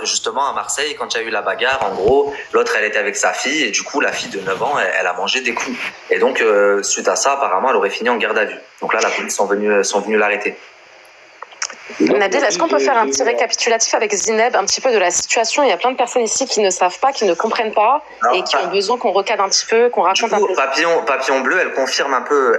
justement à Marseille, quand il y a eu la bagarre, en gros, l'autre elle était avec sa fille et du coup la fille de 9 ans elle a mangé des coups. Et donc suite à ça apparemment elle aurait fini en garde à vue. Donc là la police sont venus l'arrêter. Nabil, est-ce qu'on peut faire un petit récapitulatif avec Zineb un petit peu de la situation? Il y a plein de personnes ici qui ne savent pas, qui ne comprennent pas et qui ont besoin qu'on recadre un petit peu, qu'on raconte un peu. Papillon bleu, elle confirme un peu,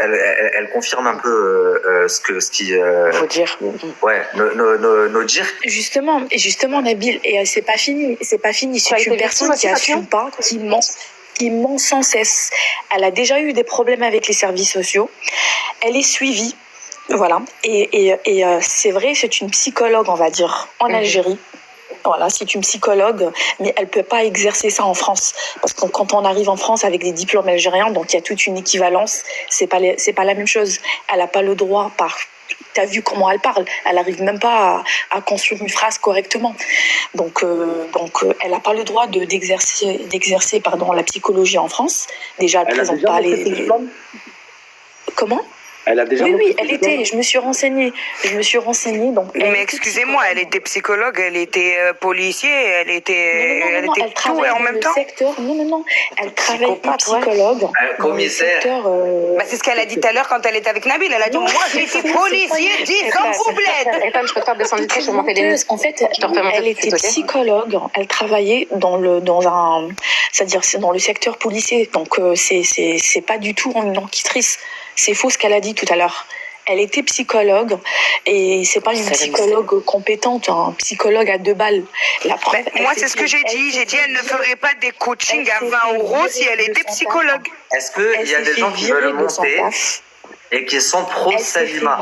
ce qui faut dire. Ouais, nos dires. Justement, Nabil, et c'est pas fini. C'est une personne qui assume pas, qui ment sans cesse. Elle a déjà eu des problèmes avec les services sociaux. Elle est suivie. Voilà, et c'est vrai, c'est une psychologue, on va dire, en Algérie. Voilà, c'est une psychologue, mais elle peut pas exercer ça en France, parce que quand on arrive en France avec des diplômes algériens, donc il y a toute une équivalence, c'est pas la même chose. Elle a pas le droit T'as vu comment elle parle? Elle arrive même pas à construire une phrase correctement. Donc, elle n'a pas le droit d'exercer la psychologie en France. Déjà, elle présente pas les. Comment? Elle a déjà oui, elle était. Je me suis renseignée. Donc. Mais excusez-moi, elle était psychologue, elle était policier, elle était tout et en même temps. Non. Elle travaille pas psychologue. Commissaire. C'est ce qu'elle a dit tout à l'heure quand elle était avec Nabil. Elle a dit moi j'ai été policier 10 ans pour bled. Ethan, je peux te faire descendre du sur mon téléphone. En fait, elle était psychologue. Elle travaillait c'est-à-dire c'est dans le secteur policier. Donc c'est pas du tout une enquêtrice. C'est faux ce qu'elle a dit tout à l'heure. Elle était psychologue et c'est pas une psychologue compétente, un psychologue à 2 balles. La preuve, moi, c'est ce que j'ai dit. J'ai dit elle ne ferait pas des coachings à 20 € si elle était psychologue. Est-ce qu'il y a des gens qui veulent monter et qui sont pro-Salima?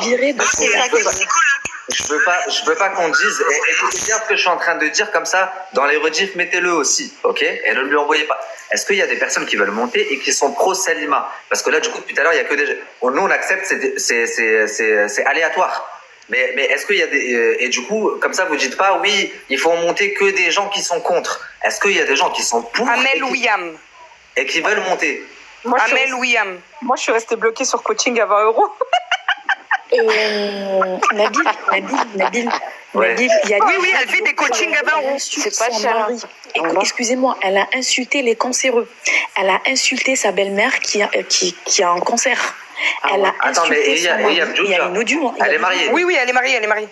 Je veux pas qu'on dise, écoutez bien ce que je suis en train de dire comme ça, dans les rediffs, mettez-le aussi, ok? Et ne lui envoyez pas. Est-ce qu'il y a des personnes qui veulent monter et qui sont pro-Salima? Parce que là, du coup, depuis tout à l'heure, il y a que des... Nous, on accepte, c'est aléatoire. Mais est-ce qu'il y a des... Et du coup, comme ça, vous dites pas, oui, il faut monter que des gens qui sont contre. Est-ce qu'il y a des gens qui sont pour et qui veulent monter? Amel William. Moi, je suis restée bloquée sur coaching à 20 €. Nabil, ouais. Oui, elle fait des coachings à 20 €. C'est pas cher. Excusez-moi, elle a insulté les cancéreux. Elle a insulté sa belle-mère qui a un cancer. Elle a insulté son mari. Il y a une audio. Elle est mariée. Oui, elle est mariée.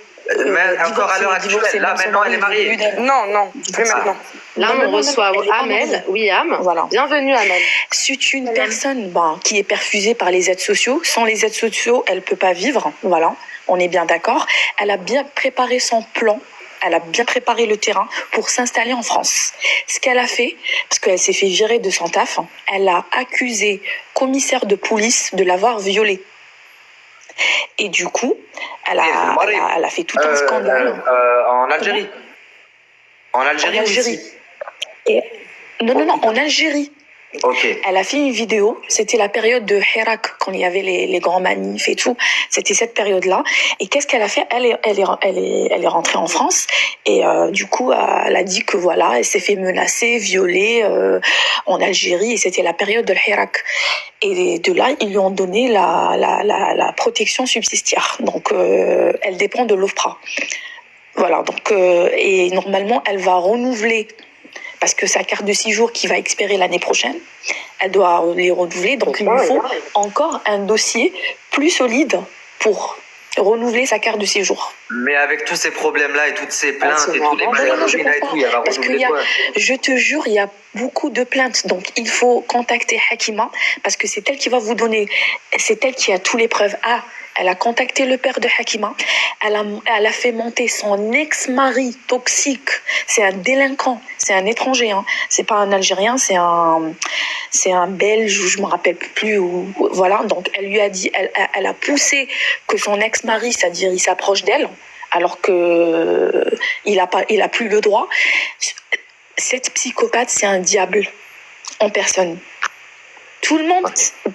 Mais encore à l'heure actuelle, là maintenant elle est mariée. Non, plus maintenant. Là, on reçoit Amel, William. Voilà. Bienvenue, Amel. C'est une personne qui est perfusée par les aides sociaux. Sans les aides sociaux, elle peut pas vivre. Voilà, on est bien d'accord. Elle a bien préparé son plan. Elle a bien préparé le terrain pour s'installer en France. Ce qu'elle a fait, parce qu'elle s'est fait virer de son taf, elle a accusé commissaire de police de l'avoir violée. Et du coup, elle a fait tout un scandale. En Algérie. En Algérie. Non, en Algérie. Okay. Elle a fait une vidéo, c'était la période de Hirak, quand il y avait les grands manifs et tout, c'était cette période-là. Et qu'est-ce qu'elle a fait? Elle est rentrée en France et du coup, elle a dit que voilà, elle s'est fait menacer, violer en Algérie et c'était la période de Hirak. Et de là, ils lui ont donné la protection subsidiaire. Donc, elle dépend de l'OFPRA. Voilà, donc, et normalement, elle va renouveler parce que sa carte de séjour qui va expirer l'année prochaine, elle doit les renouveler. Donc, il lui faut encore un dossier plus solide pour renouveler sa carte de séjour. Mais avec tous ces problèmes-là et toutes ces plaintes et tous les maladies et tout, il va renouveler quoi? Je te jure, il y a beaucoup de plaintes. Donc, il faut contacter Hakima parce que c'est elle qui va vous donner, c'est elle qui a toutes les preuves. Elle a contacté le père de Hakima. Elle a fait monter son ex-mari toxique. C'est un délinquant. C'est un étranger. C'est pas un Algérien. C'est un Belge. Je me rappelle plus. Voilà. Donc, elle lui a dit, elle a poussé que son ex-mari, c'est-à-dire, il s'approche d'elle, alors que il a plus le droit. Cette psychopathe, c'est un diable en personne. Tout le monde,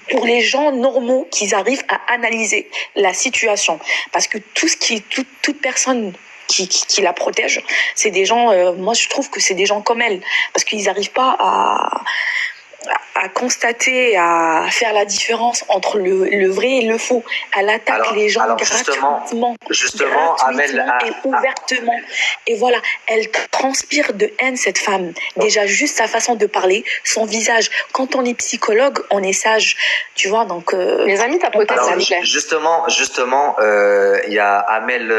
pour les gens normaux, qu'ils arrivent à analyser la situation. Parce que toute personne qui la protège, c'est des gens, moi je trouve que c'est des gens comme elle. Parce qu'ils n'arrivent pas constater, à faire la différence entre le vrai et le faux. Elle attaque les gens gratuitement Amel, et ouvertement. Et voilà, elle transpire de haine, cette femme. Déjà, juste sa façon de parler, son visage. Quand on est psychologue, on est sage. Tu vois, donc... Les amis, tapotez, s'il vous plaît. Justement, il y a Amel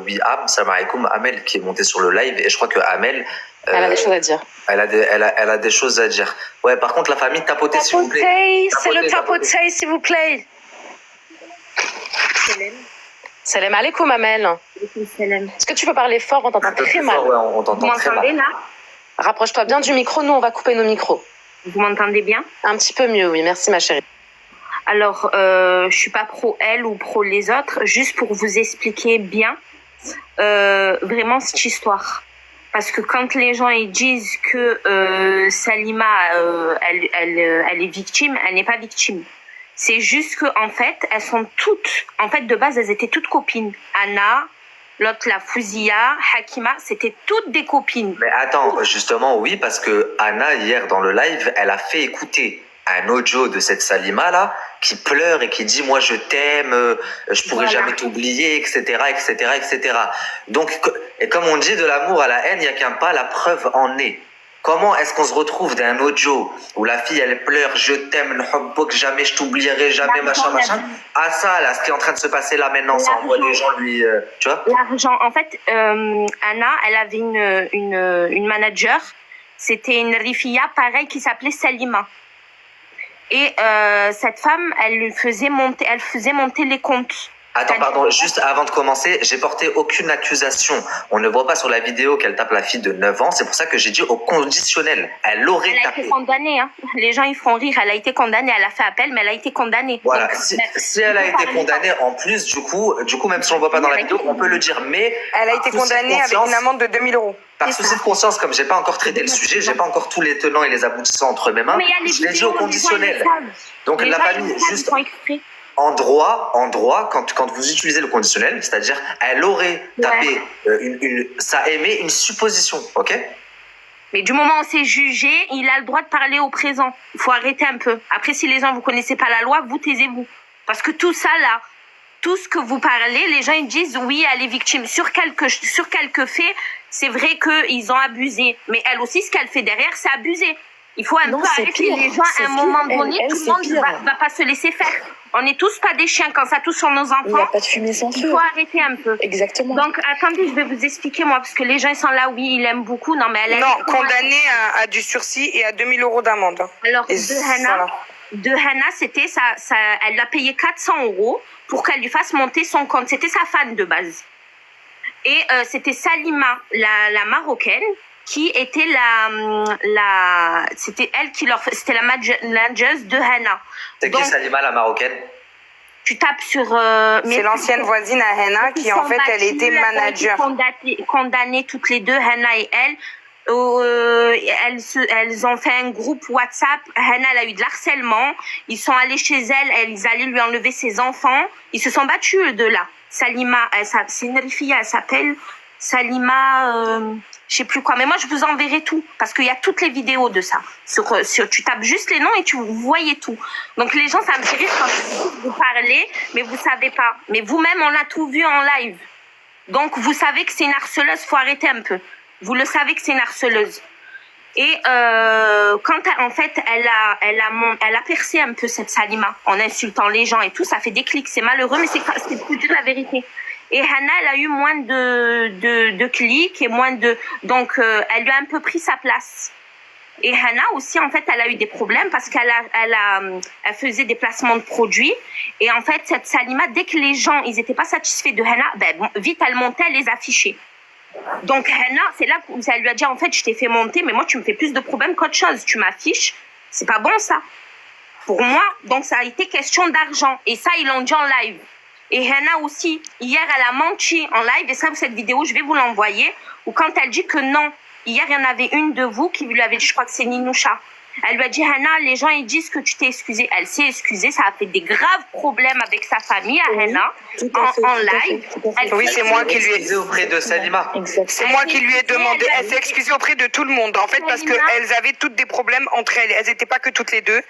Wihab, salam alaikum, Amel qui est montée sur le live, et je crois que Amel... elle a des choses à dire. Elle a des choses à dire. Ouais, par contre, la famille, tapotez, s'il vous plaît. C'est le tapoter, s'il vous plaît. Salam alaikum, Amel. Est-ce que tu peux parler fort? On t'entend très mal. Ouais, on t'entend très mal. Là? Rapproche-toi bien du micro, nous on va couper nos micros. Vous m'entendez bien? Un petit peu mieux, oui. Merci, ma chérie. Alors, je suis pas pro elle ou pro les autres, juste pour vous expliquer bien vraiment cette histoire. Parce que quand les gens ils disent que Salima, elle est victime, elle n'est pas victime. C'est juste que en fait, elles sont toutes, en fait de base, elles étaient toutes copines. Anna, l'autre la Fouzia, Hakima, c'était toutes des copines. Mais attends, justement, oui, parce que Anna, hier dans le live, elle a fait écouter un audio de cette Salima là, qui pleure et qui dit moi je t'aime, je pourrai jamais t'oublier, etc., etc., etc. Donc, et comme on dit, de l'amour à la haine, il n'y a qu'un pas, la preuve en est. Comment est-ce qu'on se retrouve d'un audio où la fille elle pleure, je t'aime, que jamais je t'oublierai, jamais machin, à ça là, ce qui est en train de se passer là maintenant, ça envoie les gens lui, tu vois. L'argent, en fait, Anna, elle avait une manager, c'était une rifia pareil qui s'appelait Salima. Et cette femme, elle faisait monter les comptes. Attends, pardon, juste avant de commencer, j'ai porté aucune accusation. On ne voit pas sur la vidéo qu'elle tape la fille de 9 ans, c'est pour ça que j'ai dit au conditionnel. Elle aurait tapé. Elle a été condamnée, hein. Les gens, ils feront rire. Elle a été condamnée, elle a fait appel, mais elle a été condamnée. Voilà, donc, si elle a été condamnée, en plus, du coup, même si on ne le voit pas dans la vidéo, on peut le dire. Mais elle a été condamnée avec une amende de 2000 €. Par souci de conscience, comme j'ai pas encore traité le sujet, j'ai pas encore tous les tenants et les aboutissants entre mes mains, je l'ai dit au conditionnel. Donc la famille, juste en droit, quand vous utilisez le conditionnel, c'est-à-dire elle aurait tapé ça émet une supposition, ok? Mais du moment où c'est jugé, il a le droit de parler au présent. Il faut arrêter un peu. Après, si les gens vous connaissez pas la loi, vous taisez-vous. Parce que tout ça là, tout ce que vous parlez, les gens ils disent oui, elle est victime. Sur quelques faits, c'est vrai qu'ils ont abusé. Mais elle aussi, ce qu'elle fait derrière, c'est abuser. Il faut un peu arrêter les gens à un moment donné. Tout le monde va pas se laisser faire. On n'est tous pas des chiens quand ça touche sur nos enfants. Il n'y a pas de fumée sans feu. Il faut arrêter un peu. Exactement. Donc, attendez, je vais vous expliquer, moi, parce que les gens, ils sont là, oui, ils l'aiment beaucoup. Non, mais elle non, condamnée à du sursis et à 2000 € d'amende. Alors, de Hana, c'était ça, elle l'a payé 400 € pour qu'elle lui fasse monter son compte. C'était sa fan de base. Et c'était Salima, la Marocaine, qui était c'était elle qui leur c'était la manageuse de Hana. C'est qui Salima, la Marocaine? Tu tapes sur c'est l'ancienne voisine à Hana qui en fait elle était manager. Condamnées toutes les deux, Hana et elle. Elles ont fait un groupe WhatsApp. Hana, elle a eu de l'harcèlement. Ils sont allés chez elle, ils allaient lui enlever ses enfants. Ils se sont battus eux deux là. Salima, c'est une fille, elle s'appelle Salima, je sais plus quoi. Mais moi, je vous enverrai tout parce qu'il y a toutes les vidéos de ça. Tu tapes juste les noms et tu voyais tout. Donc les gens, ça me fait rire quand vous parlez, mais vous savez pas. Mais vous-même, on a tout vu en live. Donc vous savez que c'est une harceleuse. Faut arrêter un peu. Vous le savez que c'est une harceleuse. Et quand en fait elle a percé un peu cette Salima en insultant les gens et tout, ça fait des clics. C'est malheureux, mais c'est pour dire la vérité. Et Hana, elle a eu moins de clics et moins de... Donc, elle lui a un peu pris sa place. Et Hana aussi, en fait, elle a eu des problèmes parce qu'elle faisait des placements de produits. Et en fait, cette Salima, dès que les gens, ils n'étaient pas satisfaits de Hana, vite, elle montait, elle les affichait. Donc, Hana, c'est là qu'elle lui a dit, en fait, je t'ai fait monter, mais moi, tu me fais plus de problèmes qu'autre chose. Tu m'affiches, c'est pas bon, ça. Pour moi, donc, ça a été question d'argent. Et ça, ils l'ont dit en live. Et Hana aussi, hier, elle a menti en live. Et ça, cette vidéo, je vais vous l'envoyer. Où quand elle dit que non, hier, il y en avait une de vous qui lui avait dit, je crois que c'est Ninoucha, Elle lui a dit, Hana, les gens ils disent que tu t'es excusée. Elle s'est excusée, ça a fait des graves problèmes avec sa famille à Hana, en live. Oui, c'est moi qui lui ai excusé auprès de Salima. C'est moi qui lui ai demandé. Elle s'est excusée auprès de tout le monde, en fait, parce qu'elles avaient toutes des problèmes entre elles. Elles n'étaient pas que toutes les deux.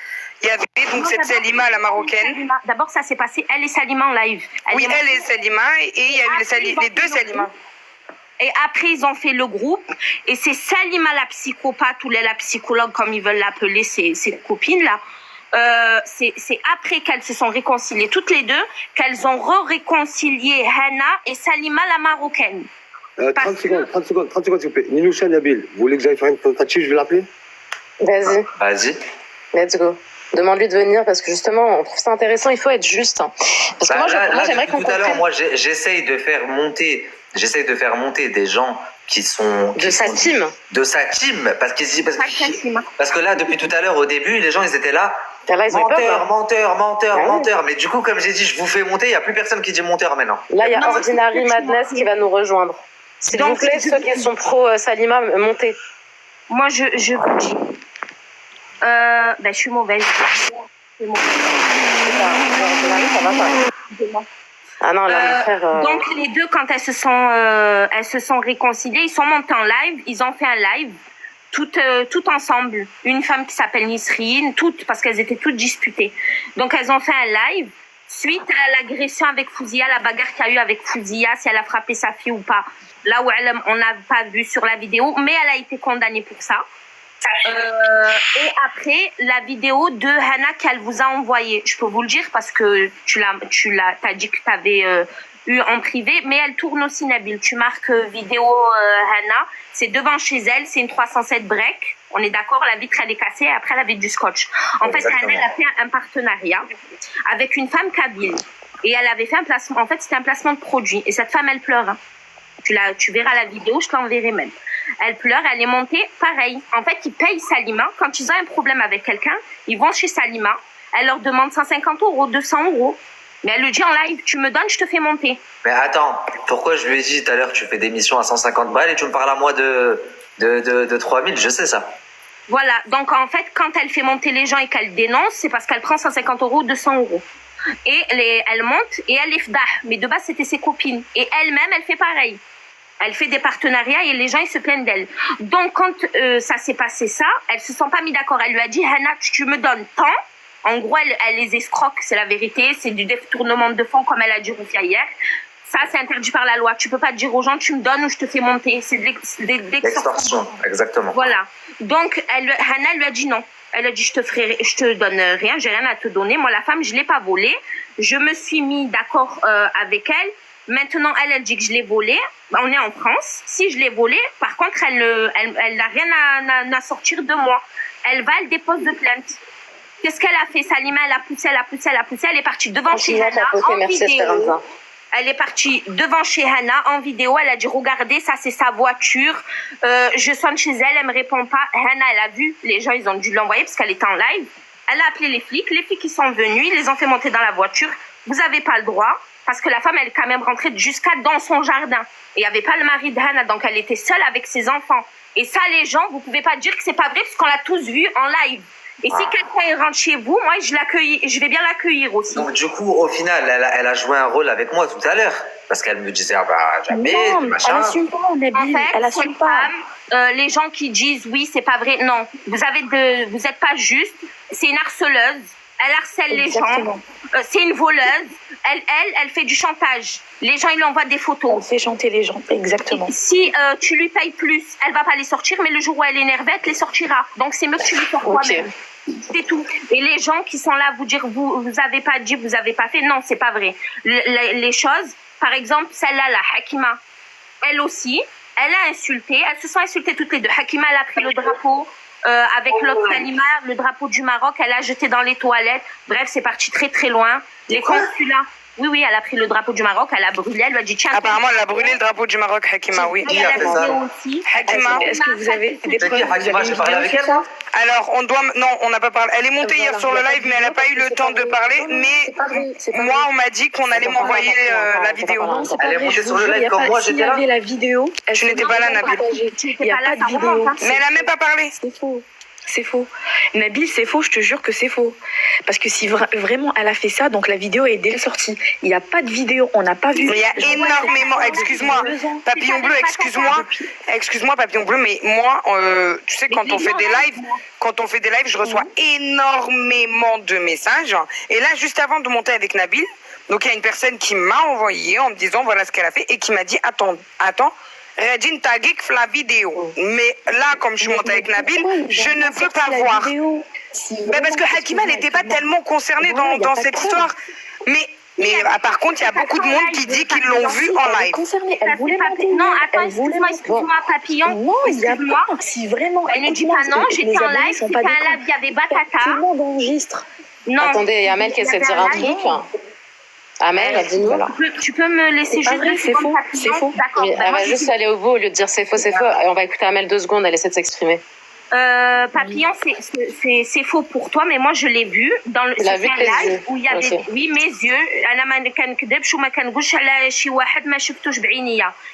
Il y avait donc cette Salima, la marocaine. D'abord, ça s'est passé, elle et Salima en live. Oui, elle et Salima, et il y a eu les deux Salima. Et après, ils ont fait le groupe. Et c'est Salima, la psychopathe, ou la psychologue, comme ils veulent l'appeler, ces copines-là. C'est après qu'elles se sont réconciliées toutes les deux, qu'elles ont réconcilié Hana et Salima, la marocaine. 30 secondes, s'il vous plaît. Ninoucha Nabil, vous voulez que j'aille faire une tentative, je vais l'appeler? Vas-y. Vas-y. Let's go. Demande-lui de venir parce que justement, on trouve ça intéressant. Il faut être juste. Parce que moi, j'aimerais qu'on tout à l'heure, moi, j'essaye de faire monter des gens qui sont de sa team, parce que là, depuis tout à l'heure, au début, les gens, ils étaient là. Menteur. Mais du coup, comme j'ai dit, je vous fais monter. Il n'y a plus personne qui dit monteur maintenant. Là, il y a Ordinary Madness qui va nous rejoindre. S'il vous plaît, ceux qui sont pro Salima, montez. Moi, je vous dis. Je suis mauvaise. Ah non, là, mon frère, Donc les deux, quand elles se sont réconciliées, ils sont montés en live, ils ont fait un live, toutes ensemble. Une femme qui s'appelle Nisrine, toutes, parce qu'elles étaient toutes disputées. Donc elles ont fait un live suite à l'agression avec Fouzia, la bagarre qu'il y a eu avec Fouzia, si elle a frappé sa fille ou pas. Là où on n'a pas vu sur la vidéo, mais elle a été condamnée pour ça. Et après la vidéo de Hana qu'elle vous a envoyée, je peux vous le dire parce que t'as dit que tu avais eu en privé, mais elle tourne aussi, Nabil. Tu marques vidéo Hana, c'est devant chez elle, c'est une 307 break. On est d'accord, la vitre elle est cassée, et après elle avait du scotch. En fait, Hana elle a fait un partenariat avec une femme kabyle et elle avait fait un placement. En fait, c'était un placement de produit et cette femme elle pleure. Hein. Tu verras la vidéo, je t'enverrai même. Elle pleure, elle est montée, pareil. En fait, ils payent Salima. Quand ils ont un problème avec quelqu'un, ils vont chez Salima. Elle leur demande 150 €, 200 €. Mais elle le dit en live, tu me donnes, je te fais monter. Mais attends, pourquoi je lui ai dit tout à l'heure, tu fais des missions à 150 balles et tu me parles à moi de 3000, je sais ça. Voilà, donc en fait, quand elle fait monter les gens et qu'elle dénonce, c'est parce qu'elle prend 150 €, 200 €. Et elle monte et elle les fdah. Mais de base, c'était ses copines. Et elle-même, elle fait pareil. Elle fait des partenariats et les gens, ils se plaignent d'elle. Donc, quand ça s'est passé ça, elles se sont pas mis d'accord. Elle lui a dit, Hana, tu me donnes tant. En gros, elle les escroque, c'est la vérité. C'est du détournement de fonds, comme elle a dit Rufia hier. Ça, c'est interdit par la loi. Tu peux pas dire aux gens, tu me donnes ou je te fais monter. C'est de l'extorsion, exactement. Voilà. Donc, Hana lui a dit non. Elle a dit, je te donne rien, j'ai rien à te donner. Moi, la femme, je l'ai pas volée. Je me suis mis d'accord avec elle. Maintenant, elle dit que je l'ai volée. On est en France. Si je l'ai volée, par contre, elle n'a rien à sortir de moi. Elle dépose de plainte. Qu'est-ce qu'elle a fait? Salima, elle a poussé. Elle est partie devant chez Hana en vidéo. Elle est partie devant chez Hana en vidéo. Elle a dit, regardez, ça c'est sa voiture. Je sonne chez elle, elle me répond pas. Hana, elle a vu. Les gens, ils ont dû l'envoyer parce qu'elle était en live. Elle a appelé les flics. Les flics, ils sont venus. Ils les ont fait monter dans la voiture. Vous n'avez pas le droit. Parce que la femme, elle est quand même rentrée jusqu'à dans son jardin. Et il n'y avait pas le mari de Hana. Donc, elle était seule avec ses enfants. Et ça, les gens, vous pouvez pas dire que c'est pas vrai parce qu'on l'a tous vu en live. Et si quelqu'un rentre chez vous, moi, je vais bien l'accueillir aussi. Donc, du coup, au final, elle a joué un rôle avec moi tout à l'heure. Parce qu'elle me disait, jamais, non, machin. Elle assume pas, Nabil. En fait, elle assume pas. Les gens qui disent, oui, c'est pas vrai. Non, vous êtes pas juste. C'est une harceleuse. Elle harcèle les gens. C'est une voleuse. Elle fait du chantage. Les gens, ils lui envoient des photos. Elle fait chanter les gens, exactement. Et si tu lui payes plus, elle va pas les sortir, mais le jour où elle est énervée, elle te les sortira. Donc, c'est mieux que tu lui sors toi-même. C'est tout. Et les gens qui sont là vous dire, vous avez pas dit, vous avez pas fait, non, c'est pas vrai. Les choses, par exemple, celle-là, la Hakima, elle aussi, elle a insulté, elles se sont insultées toutes les deux. Hakima, elle a pris le drapeau. Avec l'autre animal, le drapeau du Maroc, elle a jeté dans les toilettes. Bref, c'est parti très très loin. Les consulats. Oui, elle a pris le drapeau du Maroc, elle a brûlé, elle lui a dit tiens. Apparemment, elle a brûlé le drapeau du Maroc, Hakima, oui. Qui a fait ça aussi. Hakima. Est-ce que vous avez des preuves? Hakima, j'ai parlé avec elle. Alors, non, on n'a pas parlé. Elle est montée hier sur le live, mais elle n'a pas eu le temps de parler. Mais moi, on m'a dit qu'on allait m'envoyer la vidéo. Elle est montée sur le live comme moi, j'étais là. Il y avait la vidéo. Tu n'étais pas là, Nabil. Il n'y a pas de vidéo. Mais elle n'a même pas parlé. C'est faux. C'est faux. Nabil, c'est faux, je te jure que c'est faux. Parce que si vraiment elle a fait ça, donc la vidéo est déjà sortie. Il n'y a pas de vidéo, on n'a pas vu. Mais il y a énormément, excuse-moi, Papillon Bleu, excuse-moi Papillon Bleu, mais moi, tu sais, quand on fait des lives, je reçois énormément de messages. Et là, juste avant de monter avec Nabil, donc il y a une personne qui m'a envoyé en me disant voilà ce qu'elle a fait et qui m'a dit attends, Regine taguik la vidéo. Mais là, comme je suis montée avec Nabil, je ne peux pas voir. Mais parce que Hakima n'était pas tellement concernée dans cette histoire. Mais par contre, il y a beaucoup de monde qui dit qu'ils l'ont vu en live. Non, attends, excuse-moi, Papillon. Non, il n'y a pas. Si vraiment. Elle ne dit pas non, j'étais en live, c'était un live, il y avait Batata. Tout le monde enregistre. Non. Attendez, il y a Amel qui essaie de dire un truc. Amel, dis-nous. Tu peux me laisser juste deux secondes, c'est faux. D'accord. Oui, elle va juste aller au bout au lieu de dire c'est faux, c'est faux. Et on va écouter Amel 2 secondes, elle essaie de s'exprimer. Papillon, c'est faux pour toi, mais moi je l'ai vu dans le La vue de tes yeux. où il y avait oui mes yeux.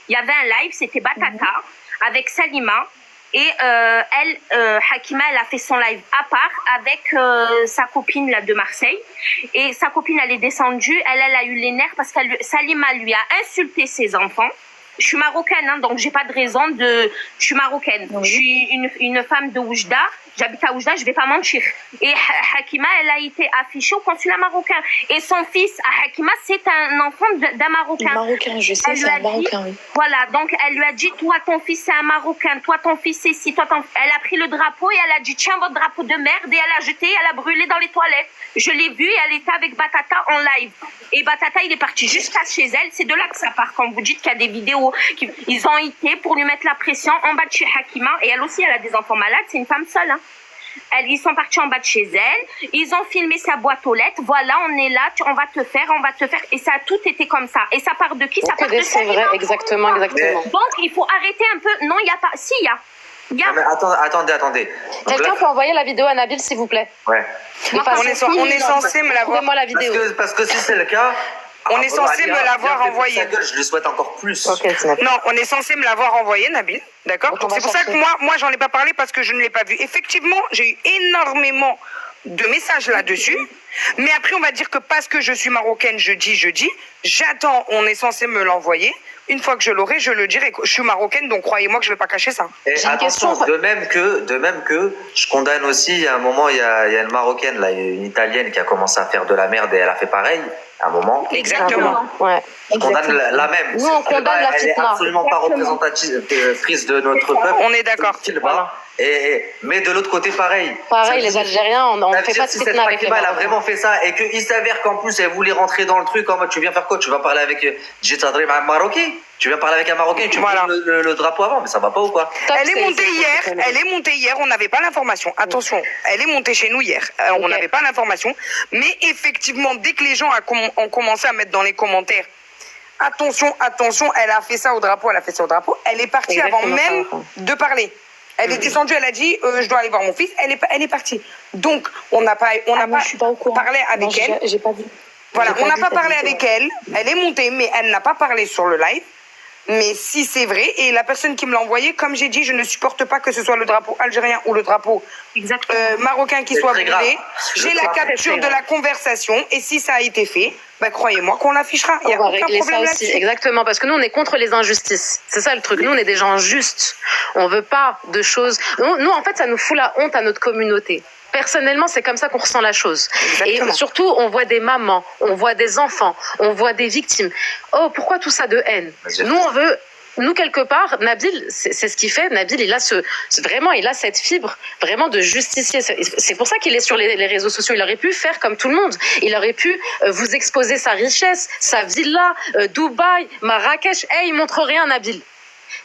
Il y avait un live, c'était Batata avec Salima. Et Hakima, elle a fait son live à part avec sa copine là, de Marseille. Et sa copine, elle est descendue. Elle a eu les nerfs parce que Salima lui a insulté ses enfants. Je suis marocaine, hein, donc j'ai pas de raison de... Je suis marocaine. Oui. Je suis une femme de Oujda. J'habite à Oujda, je vais pas mentir. Et Hakima, elle a été affichée au consulat marocain. Et son fils, Hakima, c'est un enfant d'un Marocain. Marocain, je sais, c'est un Marocain, oui. Voilà, donc elle lui a dit, toi, ton fils, c'est un Marocain. Toi, ton fils, c'est ci. Elle a pris le drapeau et elle a dit, tiens, votre drapeau de merde. Et elle a jeté, elle a brûlé dans les toilettes. Je l'ai vu et elle était avec Batata en live. Et Batata, il est parti jusqu'à chez elle. C'est de là que ça part. Quand vous dites qu'il y a des vidéos, ils ont été pour lui mettre la pression en bas de chez Hakima. Et elle aussi, elle a des enfants malades. C'est une femme seule, hein. Ils sont partis en bas de chez elle. Ils ont filmé sa boîte aux lettres. Voilà, on est là. On va te faire. Et ça a tout été comme ça. Et ça part de qui? Ça part de c'est vrai, exactement. Donc, il faut arrêter un peu. Non, il n'y a pas. Si, il y a. Non, mais attendez. Quelqu'un peut envoyer la vidéo à Nabil, s'il vous plaît? Ouais. On est censé me l'avoir. Trouvez-moi la vidéo. Parce que si c'est le cas... On est censé me l'avoir envoyé. Je le souhaite encore plus. Okay, non, on est censé me l'avoir envoyé, Nabil. D'accord. Donc c'est pour ça que moi, j'en ai pas parlé parce que je ne l'ai pas vu. Effectivement, j'ai eu énormément de messages là-dessus. Mais après, on va dire que parce que je suis marocaine, je dis. J'attends. On est censé me l'envoyer. Une fois que je l'aurai, je le dirai. Je suis marocaine, donc croyez-moi que je vais pas cacher ça. Et attention, de même que je condamne aussi. Il y a un moment, il y a une marocaine là, une italienne qui a commencé à faire de la merde et elle a fait pareil. À un moment. Exactement. Ouais. On condamne la même. Nous, on condamne la fitna. Elle est absolument pas représentatrice de notre peuple. On est d'accord. Voilà. Mais de l'autre côté, pareil. Pareil, les Algériens, on ne fait pas de fitna avec les Marocains. Elle a vraiment fait ça et qu'il s'avère qu'en plus, elle voulait rentrer dans le truc en mode tu viens faire quoi? Tu vas parler avec un Marocain? Tu viens parler avec un Marocain? Tu vois le drapeau avant? Mais ça va pas ou quoi? Elle est montée hier. On n'avait pas l'information. Attention, elle est montée chez nous hier. On n'avait pas l'information. Mais effectivement, dès que les gens ont commencé à mettre dans les commentaires attention, elle a fait ça au drapeau, elle est partie avant même de parler. Elle est descendue, elle a dit je dois aller voir mon fils, elle est partie. Donc on n'a pas parlé avec elle. J'ai pas vu. Voilà, on n'a pas parlé avec elle. Elle est montée, mais elle n'a pas parlé sur le live. Mais si c'est vrai, et la personne qui me l'a envoyé, comme j'ai dit, je ne supporte pas que ce soit le drapeau algérien ou le drapeau marocain qui soit brûlé. J'ai la capture de la conversation, et si ça a été fait, bah, croyez-moi qu'on l'affichera. Il y a aucun problème là-dessus. Exactement, parce que nous, on est contre les injustices. C'est ça le truc. Nous, on est des gens justes. On veut pas de choses. Nous, en fait, ça nous fout la honte à notre communauté. Personnellement, c'est comme ça qu'on ressent la chose. Exactement. Et surtout, on voit des mamans, on voit des enfants, on voit des victimes. Oh, pourquoi tout ça de haine? Nous, on veut... Nous, quelque part, Nabil, c'est ce qu'il fait. Nabil, il a cette fibre vraiment de justicier. C'est pour ça qu'il est sur les réseaux sociaux. Il aurait pu faire comme tout le monde. Il aurait pu vous exposer sa richesse, sa villa, Dubaï, Marrakech. Il montre rien, Nabil.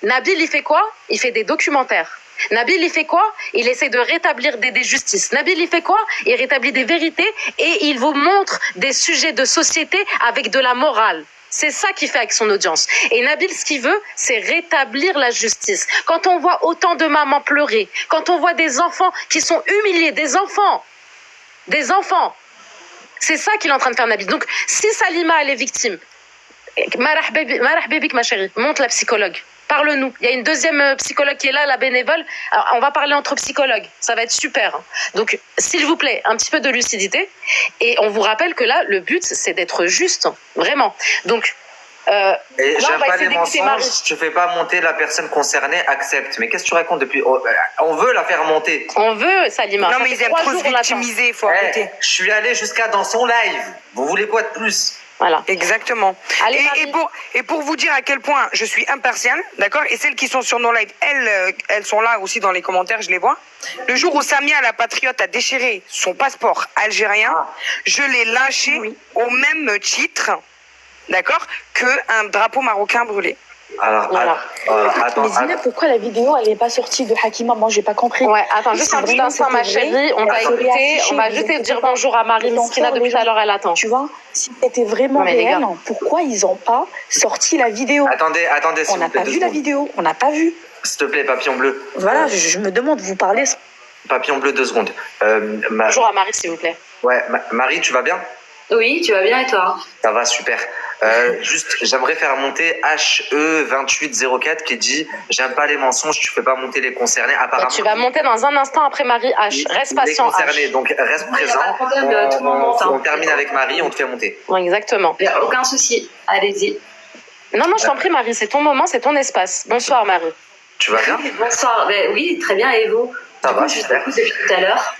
Nabil, il fait quoi? Il fait des documentaires. Nabil, il fait quoi? Il essaie de rétablir des justices. Nabil, il fait quoi? Il rétablit des vérités et il vous montre des sujets de société avec de la morale. C'est ça qu'il fait avec son audience. Et Nabil, ce qu'il veut, c'est rétablir la justice. Quand on voit autant de mamans pleurer, quand on voit des enfants qui sont humiliés, des enfants, c'est ça qu'il est en train de faire, Nabil. Donc, si Salima, elle est victime, Marah Bébik, ma chérie, monte la psychologue. Parle-nous. Il y a une deuxième psychologue qui est là, la bénévole. Alors, on va parler entre psychologues. Ça va être super. Donc, s'il vous plaît, un petit peu de lucidité. Et on vous rappelle que là, le but, c'est d'être juste. Vraiment. Donc, Et là, j'aime pas les mensonges. Si tu fais pas monter la personne concernée, accepte. Mais qu'est-ce que tu racontes depuis? On veut la faire monter. On veut, Salima. Non, Ça mais fait ils aiment 3 trop se jours, on l'attend. victimiser, il faut arrêter. Je suis allé jusqu'à dans son live. Vous voulez quoi de plus? Voilà. Exactement. Allez, Marie. Et pour vous dire à quel point je suis impartiale, d'accord, et celles qui sont sur nos lives, elles sont là aussi dans les commentaires, je les vois. Le jour où Samia, la patriote, a déchiré son passeport algérien, je l'ai lâché au même titre, d'accord, qu'un drapeau marocain brûlé. Alors, Voilà. attends, Mais Zina, pourquoi la vidéo elle n'est pas sortie de Hakima? Moi, j'ai pas compris. Ouais, attends, juste Si un petit vraiment instant, ma c'était vrai, chérie. On va elle serait écouter. affichée, On va vous juste inquiétez dire pas. bonjour à Marie Ils en Miskina sortent, depuis les tout à gens. l'heure, elle attend. Tu vois, si c'était vraiment Non, mais les réel, gars. pourquoi ils n'ont pas sorti la vidéo? attendez, On s'il n'a vous plaît, pas 2 vu la secondes. vidéo, on n'a pas vu. S'il te plaît, papillon bleu. Voilà, je me demande, vous parlez. Papillon bleu, 2 secondes. Bonjour à Marie, s'il vous plaît. Ouais, Marie, tu vas bien? Oui, tu vas bien et toi? Ça va, super. Juste, j'aimerais faire monter HE2804 qui dit j'aime pas les mensonges, tu fais pas monter les concernés. Apparemment, Tu vas monter dans un instant après Marie H. Reste les patient, concernés, H. donc reste Il y a présent. pas de problème, tout le monde monte, hein. On termine avec Marie, on te fait monter. Ouais, exactement. Il n'y a aucun souci. Allez-y. Non, je t'en prie, Marie, c'est ton moment, c'est ton espace. Bonsoir, Marie. Tu vas bien? Bonsoir. Ben oui, très bien. Et vous? Ça Du va, coup, je super. t'écoute depuis tout à l'heure.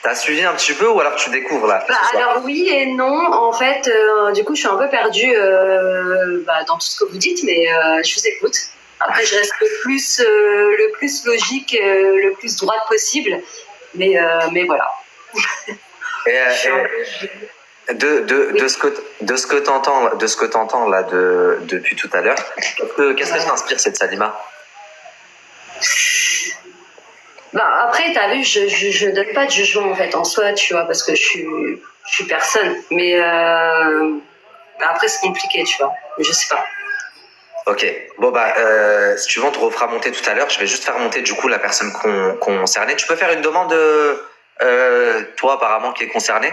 T'as suivi un petit peu ou alors tu découvres là Bah, ce soir? alors oui et non. En fait, du coup, je suis un peu perdue dans tout ce que vous dites, mais je vous écoute. Après, je reste le plus logique, le plus droite possible. Mais voilà. Et, Je suis un peu- de ce que t'entends là depuis tout à l'heure, qu'est-ce que t'inspire cette Salima? Bah, après, t'as vu, je donne pas de jugement en fait en soi, tu vois, parce que je suis personne. Mais après, c'est compliqué, tu vois. Je sais pas. Ok, bon si tu veux on te refera monter tout à l'heure, je vais juste faire monter du coup la personne concernée. Tu peux faire une demande, toi apparemment qui est concerné.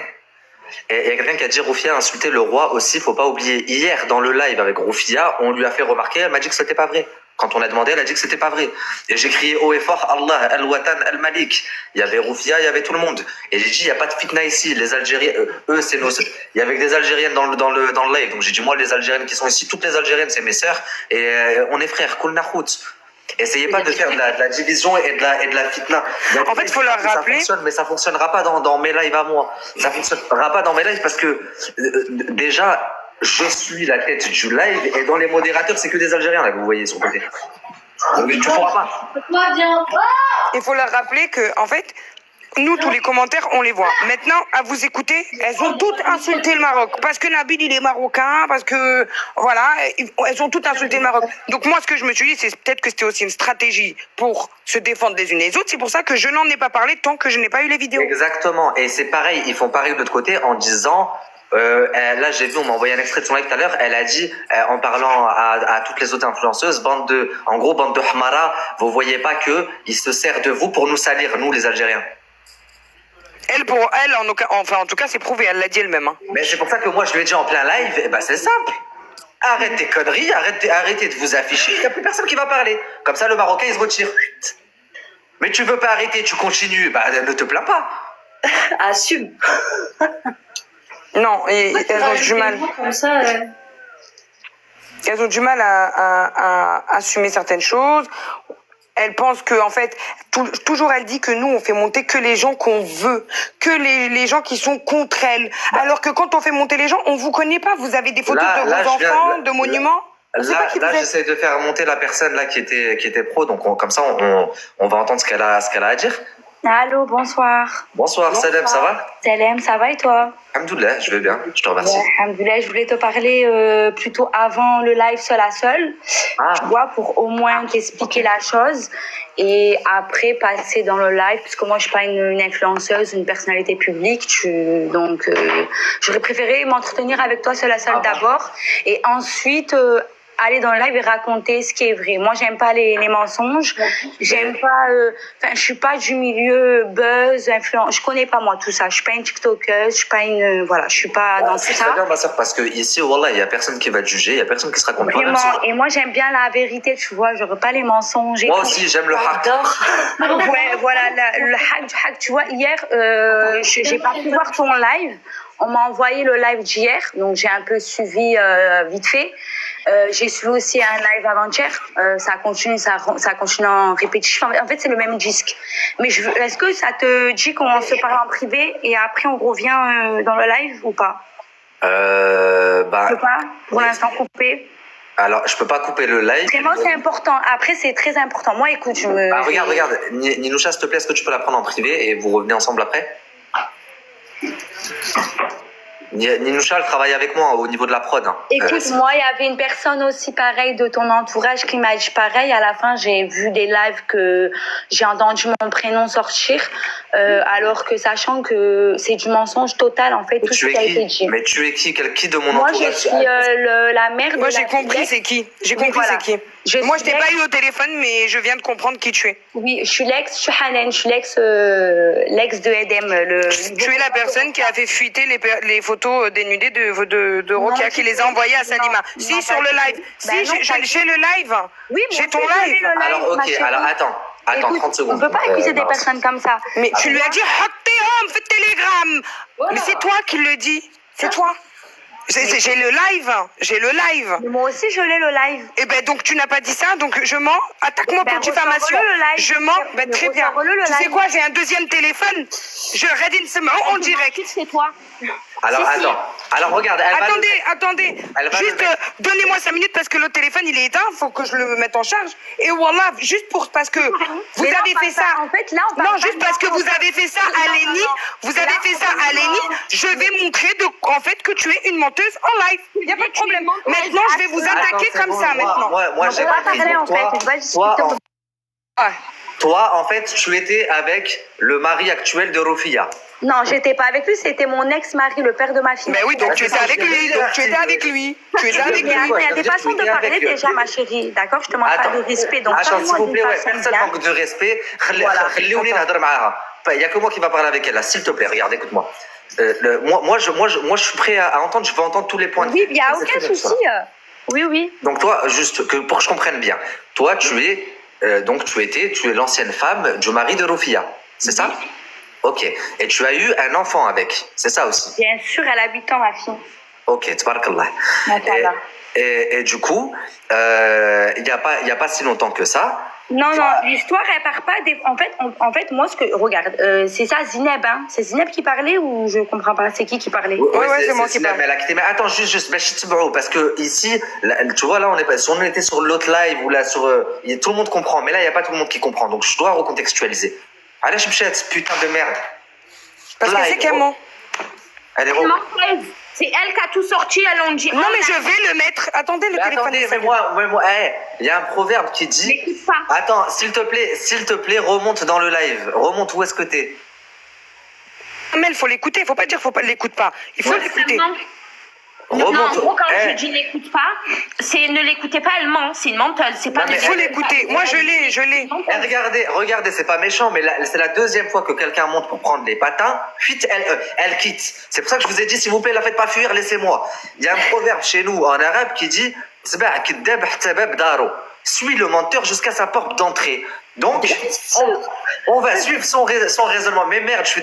Et il y a quelqu'un qui a dit Roufia a insulté le roi aussi, faut pas oublier. Hier dans le live avec Roufia, on lui a fait remarquer, elle m'a dit que c'était pas vrai. Quand on a demandé, elle a dit que c'était pas vrai. Et j'ai crié haut et fort Allah, Al-Watan, Al-Malik. Il y avait Roufia, il y avait tout le monde. Et j'ai dit, il n'y a pas de fitna ici. Les Algériens, eux, c'est nos. Il y avait des Algériennes dans le live. Donc j'ai dit, moi, les Algériennes qui sont ici, toutes les Algériennes, c'est mes sœurs. Et on est frères. Kul Nahout. Essayez pas de faire de la division et de la fitna. En fait, il faut leur rappeler. Ça fonctionne, mais ça fonctionnera pas dans mes lives à moi. Ça fonctionnera pas dans mes lives parce que déjà, je suis la tête du live et dans les modérateurs, c'est que des Algériens là que vous voyez sur le côté. Donc tu pourras pas. Il faut leur rappeler que, en fait, nous, tous les commentaires, on les voit. Maintenant, à vous écouter, elles ont toutes insulté le Maroc. Parce que Nabil, il est marocain, parce que, voilà, elles ont toutes insulté le Maroc. Donc moi, ce que je me suis dit, c'est peut-être que c'était aussi une stratégie pour se défendre les unes les autres. C'est pour ça que je n'en ai pas parlé tant que je n'ai pas eu les vidéos. Exactement. Et c'est pareil, ils font pareil de l'autre côté en disant... là j'ai vu, on m'a envoyé un extrait de son live tout à l'heure, elle a dit en parlant à toutes les autres influenceuses, bande de Hamara, vous voyez pas que il se sert de vous pour nous salir, nous les Algériens. En tout cas, c'est prouvé, elle l'a dit elle-même. Hein. Mais c'est pour ça que moi je lui ai dit en plein live, et c'est simple. Arrête tes conneries, arrêtez de vous afficher, il n'y a plus personne qui va parler. Comme ça le Marocain il se retire. Mais tu veux pas arrêter, tu continues, ne te plains pas. Assume. Non, et elles ont du mal. Comme ça, Elles ont du mal à assumer certaines choses. Elles pensent que, en fait, toujours elle dit que nous, on fait monter que les gens qu'on veut, que les gens qui sont contre elle. Alors que quand on fait monter les gens, on vous connaît pas. Vous avez des photos de vos enfants, de monuments. Là, j'essaie de faire monter la personne là qui était pro, donc comme ça, on va entendre ce qu'elle a à dire. Allô, bonsoir. Bonsoir, Salem, ça va? Salem, ça va et toi? Alhamdoulilah, je vais bien, je te remercie. Alhamdoulilah, je voulais te parler plutôt avant le live seul à seul, tu vois, pour au moins t'expliquer la chose et après passer dans le live, puisque moi je suis pas une influenceuse, une personnalité publique, donc j'aurais préféré m'entretenir avec toi seul à seul d'abord et ensuite aller dans le live et raconter ce qui est vrai. Moi, j'aime pas les mensonges. J'aime pas. Enfin, je suis pas du milieu buzz, influence. Je connais pas moi tout ça. Je suis pas une TikTokeuse. Je suis pas une. Voilà, je suis pas dans c'est ça. très bien, ma soeur, parce que ici, wallah, il y a personne qui va te juger, il y a personne qui sera contre toi. Vraiment. Et moi, j'aime bien la vérité, tu vois. J'aurais pas les mensonges. Moi aussi, j'aime le hack. Ouais, voilà, le hack, tu vois, hier, j'ai pas pu voir ton live. On m'a envoyé le live d'hier, donc j'ai un peu suivi vite fait. J'ai suivi aussi un live avant-hier. Ça continue en répétition. En fait, c'est le même disque. Mais est-ce que ça te dit qu'on se parle en privé et après on revient dans le live ou pas? Je peux pas, pour l'instant, couper. Alors, je peux pas couper le live. Vraiment, c'est important. Après, c'est très important. Moi, écoute, regarde. Ninoucha, s'il te plaît, est-ce que tu peux la prendre en privé et vous revenez ensemble après? Ninoucha, elle travaille avec moi au niveau de la prod. Écoute, moi, il y avait une personne aussi pareille de ton entourage qui m'a dit pareil. À la fin, j'ai vu des lives que j'ai entendu mon prénom sortir, alors que sachant que c'est du mensonge total, en fait, tout ce qui a été dit. Mais tu es qui de mon entourage? Moi, je suis la mère de Moi, j'ai compris c'est qui. J'ai compris c'est qui. Moi, je t'ai pas eu au téléphone, mais je viens de comprendre qui tu es. Oui, je suis Hanen, je suis l'ex de Edem. Tu es la personne qui a fait fuiter les photos dénudées de Rokia, qui les a envoyées à Salima. Si, sur le live. Si, j'ai le live. Oui, j'ai ton live. Alors, ok, alors attends. Attends, 30 secondes. On peut pas accuser des personnes comme ça. Mais tu lui as dit, Hattehom, fais Telegram. Mais c'est toi qui le dis. C'est toi. J'ai le live. Mais moi aussi, je l'ai le live. Eh ben, donc, tu n'as pas dit ça, donc je mens. Attaque-moi pour diffamation. Je mens. Ben, très bien. Tu sais quoi, j'ai un deuxième téléphone. Je redine ce mot en direct. C'est toi. Alors, attends. Alors, regarde. Attendez. Juste, donnez-moi 5 minutes parce que le téléphone, il est éteint. Faut que je le mette en charge. Et voilà, juste parce que vous avez fait ça. En fait, là, non, juste parce que vous avez fait ça à Léni. Vous avez fait ça à Léni. Je vais montrer en fait que tu es une menteuse en live. Il n'y a pas de problème. Maintenant, je vais vous attaquer comme ça maintenant. Moi, j'ai pas parlé en fait. Je vais discuter. Toi, en fait, tu étais avec le mari actuel de Rofia. Non, j'étais pas avec lui, c'était mon ex-mari, le père de ma fille. Mais oui, donc tu étais avec lui. Tu étais avec lui. Il y a des façons de parler déjà, ma chérie. D'accord, je te demande pas de respect. Donc, s'il vous plaît, personne manque de respect. Il n'y a que moi qui va parler avec elle, là. S'il te plaît, regarde, écoute-moi. Moi, je suis prêt à entendre, je veux entendre tous les points de vue. Oui, il n'y a aucun souci. Oui. Donc toi, juste pour que je comprenne bien, toi, tu es l'ancienne femme du mari de Rofia, c'est ça? Ok. Et tu as eu un enfant avec, c'est ça aussi? Bien sûr, elle a 8 ans, ma fille. Ok, tabarakallah. Et du coup, il n'y a pas si longtemps que ça. Non, l'histoire, elle part pas En fait, moi, regarde, c'est ça, Zineb, hein. C'est Zineb qui parlait ou je comprends pas? C'est qui parlait? Ouais, c'est moi qui parlais. Mais attends, juste, parce que ici, là, tu vois, là, si on était sur l'autre live ou là, tout le monde comprend, mais là, il n'y a pas tout le monde qui comprend, donc je dois recontextualiser. Allez, putain de merde. Parce que c'est Clément. Elle est C'est elle qui a tout sorti, elle en dit. Non, mais je vais le mettre. Attendez, le téléphone. Attendez, mais moi, il y a un proverbe qui dit. N'écoute pas. Attends, s'il te plaît, remonte dans le live. Remonte où est-ce que t'es? Mais il faut l'écouter. Il faut pas dire faut pas l'écoute pas. Il faut l'écouter. Non, en gros, quand je dis n'écoute pas, c'est ne l'écoutez pas, elle ment. C'est une menteuse. C'est pas. Il faut l'écouter. Moi, je l'ai. Regardez, c'est pas méchant, mais c'est la deuxième fois que quelqu'un monte pour prendre les patins. Fuite, elle quitte. C'est pour ça que je vous ai dit, s'il vous plaît, la faites pas fuir, laissez-moi. Il y a un proverbe chez nous en arabe qui dit suis le menteur jusqu'à sa porte d'entrée. Donc, on va suivre son raisonnement. Mais merde, je suis